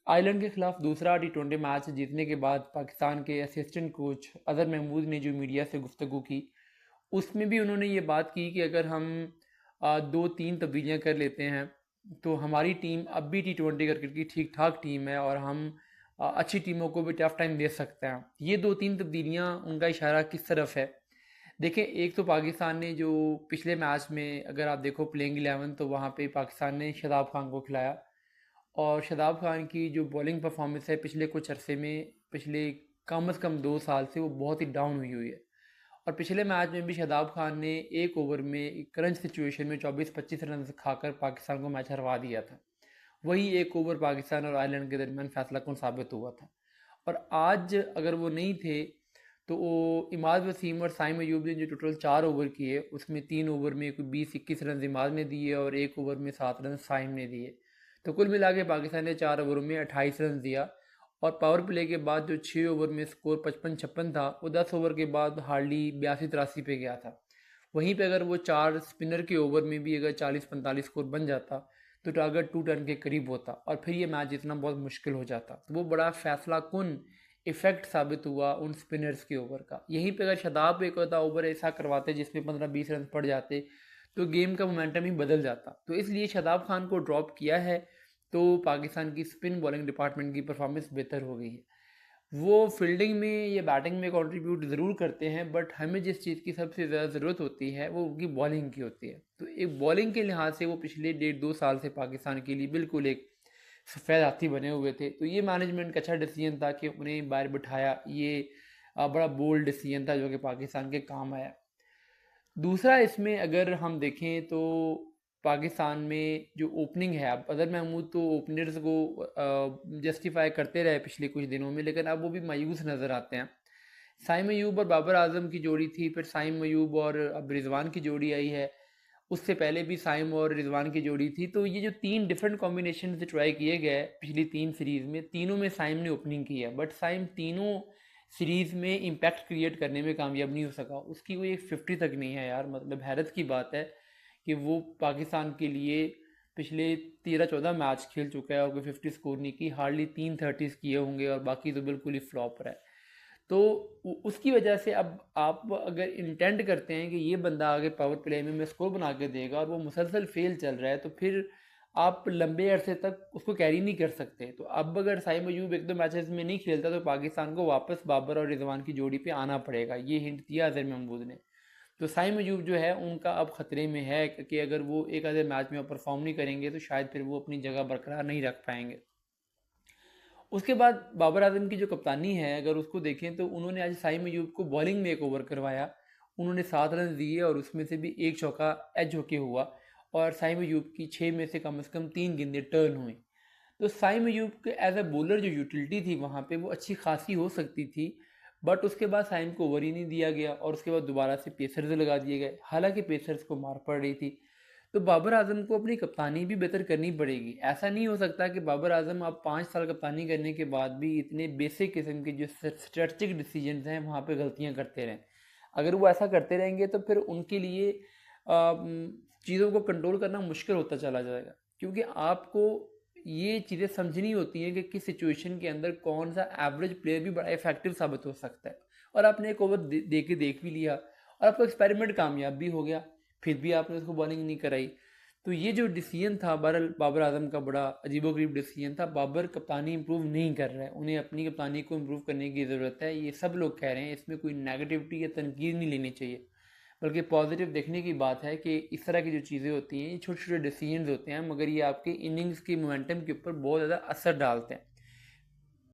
Ireland के खिलाफ दूसरा टी20 मैच जीतने के बाद पाकिस्तान के असिस्टेंट कोच अजहर महमूद ने जो मीडिया से गुफ्तगू की, उसमें भी उन्होंने ये बात की कि अगर हम दो तीन तब्दीलियां कर लेते हैं तो हमारी टीम अब भी टी20 क्रिकेट की ठीक ठाक टीम है और हम अच्छी टीमों को भी टफ टाइम दे सकते हैं। ये दो तीन तब्दीलियां, उनका इशारा किस तरफ है? देखें, एक तो पाकिस्तान ने जो पिछले मैच में अगर आप देखो प्लेइंग 11, तो वहाँ पे पाकिस्तान ने शादाब खान को खिलाया और शादाब खान की जो बॉलिंग परफॉर्मेंस है पिछले कुछ अरसे में, पिछले कम से कम 2 साल से वो बहुत ही डाउन हुई हुई है। और पिछले मैच में भी शादाब खान ने एक ओवर में एक क्रंच सिचुएशन में 24-25 रन खाकर पाकिस्तान को मैच हरवा दिया था। वही एक ओवर पाकिस्तान और आयरलैंड के दरमियान फैसला कौन साबित हुआ था। और आज अगर वो नहीं थे तो वो इमाद वसीम और साइम अयूब ने जो टोटल 4 ओवर किए, उसमें 3 ओवर में कोई 20-21 रन इमाद ने दिए और एक ओवर में 7 रन साइम ने दिए। तो कुल मिला के पाकिस्तान ने 4 ओवरों में 28 रन दिया और पावर प्ले के बाद जो 6 ओवर में स्कोर 55-56 था, वो 10 ओवर के बाद हार्डली 82-83 पे गया था। वहीं पे अगर वो 4 स्पिनर के ओवर में भी अगर 40-45 स्कोर बन जाता तो टारगेट 2 टन के करीब होता और फिर ये मैच जीतना बहुत मुश्किल हो जाता। तो वो बड़ा फैसला कुन इफेक्ट साबित हुआ उन स्पिनर्स के ओवर का। यहीं पे अगर शदाब एक आधा ओवर ऐसा करवाते जिसमें 15-20 रन पड़ जाते तो गेम का मोमेंटम ही बदल जाता। तो इसलिए शदाब खान को ड्रॉप किया है तो पाकिस्तान की स्पिन बॉलिंग डिपार्टमेंट की परफॉर्मेंस बेहतर हो गई है। वो फील्डिंग में या बैटिंग में कंट्रीब्यूट ज़रूर करते हैं, बट हमें जिस चीज़ की सबसे ज़्यादा ज़रूरत होती है वो उनकी बॉलिंग की होती है। तो एक बॉलिंग के लिहाज से वो पिछले 1.5-2 साल से पाकिस्तान के लिए बिल्कुल एक सफ़ेद हाथी बने हुए थे। तो ये मैनेजमेंट का अच्छा डिसीजन था कि उन्हें बाहर बिठाया। ये बड़ा बोल्ड डिसीजन था जो कि पाकिस्तान के काम आया। दूसरा, इसमें अगर हम देखें तो पाकिस्तान में जो ओपनिंग है, अब अदर महमूद तो ओपनर्स को जस्टिफाई करते रहे पिछले कुछ दिनों में, लेकिन अब वो भी मायूस नज़र आते हैं। साइम अयूब और बाबर आजम की जोड़ी थी, फिर साइम अयूब और अब रिजवान की जोड़ी आई है। उससे पहले भी साइम और रिजवान की जोड़ी थी। तो ये जो 3 डिफरेंट कॉम्बिनेशन से ट्राई किए गए पिछली 3 सीरीज़ में, तीनों में साइम ने ओपनिंग की है, बट साइम तीनों सीरीज़ में इम्पैक्ट क्रिएट करने में कामयाब नहीं हो सका। उसकी कोई एक 50 तक नहीं है यार, मतलब हैरत की बात है कि वो पाकिस्तान के लिए पिछले 13-14 मैच खेल चुका है और कोई 50 स्कोर नहीं की, हार्डली 3 30s किए होंगे और बाकी तो बिल्कुल ही फ्लॉप रहा है। तो उसकी वजह से अब आप अगर इंटेंड करते हैं कि ये बंदा आगे पावर प्ले में स्कोर बना के देगा और वो मुसलसल फेल चल रहा है, तो फिर आप लंबे अरसे तक उसको कैरी नहीं कर सकते। तो अब अगर साइम अयूब 1-2 मैचेस में नहीं खेलता तो पाकिस्तान को वापस बाबर और रिजवान की जोड़ी पे आना पड़ेगा। ये हिंट दिया अजहर महमूद ने। तो साइम अयूब जो है उनका अब ख़तरे में है कि अगर वो एक आधे मैच में परफॉर्म नहीं करेंगे तो शायद फिर वो अपनी जगह बरकरार नहीं रख पाएंगे। उसके बाद बाबर आजम की जो कप्तानी है, अगर उसको देखें तो उन्होंने आज साइम अयूब को बॉलिंग में एक ओवर करवाया। उन्होंने 7 रन दिए और उसमें से भी एक चौका एज होके हुआ और साइम अयूब की 6 में से कम 3 गेंदें टर्न हुई। तो साइम अयूब के एज अ बॉलर जो यूटिलिटी थी वहाँ पे वो अच्छी खासी हो सकती थी, बट उसके बाद साइम को ओवर ही नहीं दिया गया और उसके बाद दोबारा से पेसर्स लगा दिए गए, हालांकि पेसर्स को मार पड़ रही थी। तो बाबर आजम को अपनी कप्तानी भी बेहतर करनी पड़ेगी। ऐसा नहीं हो सकता कि बाबर आजम अब 5 साल कप्तानी करने के बाद भी इतने बेसिक किस्म के जो स्ट्रेटजिक डिसीजंस हैं वहाँ पे गलतियाँ करते रहें। अगर वो ऐसा करते रहेंगे तो फिर उनके लिए चीज़ों को कंट्रोल करना मुश्किल होता चला जाएगा, क्योंकि आपको ये चीज़ें समझनी होती हैं कि किस सिचुएशन के अंदर कौन सा एवरेज प्लेयर भी बड़ा इफेक्टिव साबित हो सकता है। और आपने एक ओवर दे के देख भी लिया और आपका एक्सपेरिमेंट कामयाब भी हो गया, फिर भी आपने उसको बॉलिंग नहीं कराई। तो ये जो डिसीजन था बहरहाल बाबर आजम का बड़ा अजीबोगरीब डिसीजन था। बाबर कप्तानी इंप्रूव नहीं कर रहा है, उन्हें अपनी कप्तानी को इंप्रूव करने की ज़रूरत है। ये सब लोग कह रहे हैं, इसमें कोई नेगेटिविटी या तनकीद नहीं लेनी चाहिए, बल्कि पॉजिटिव देखने की बात है कि इस तरह की जो चीज़ें होती हैं ये छोटे छोटे डिसीजन होते हैं, मगर ये आपके इनिंग्स के मोमेंटम के ऊपर बहुत ज़्यादा असर डालते हैं।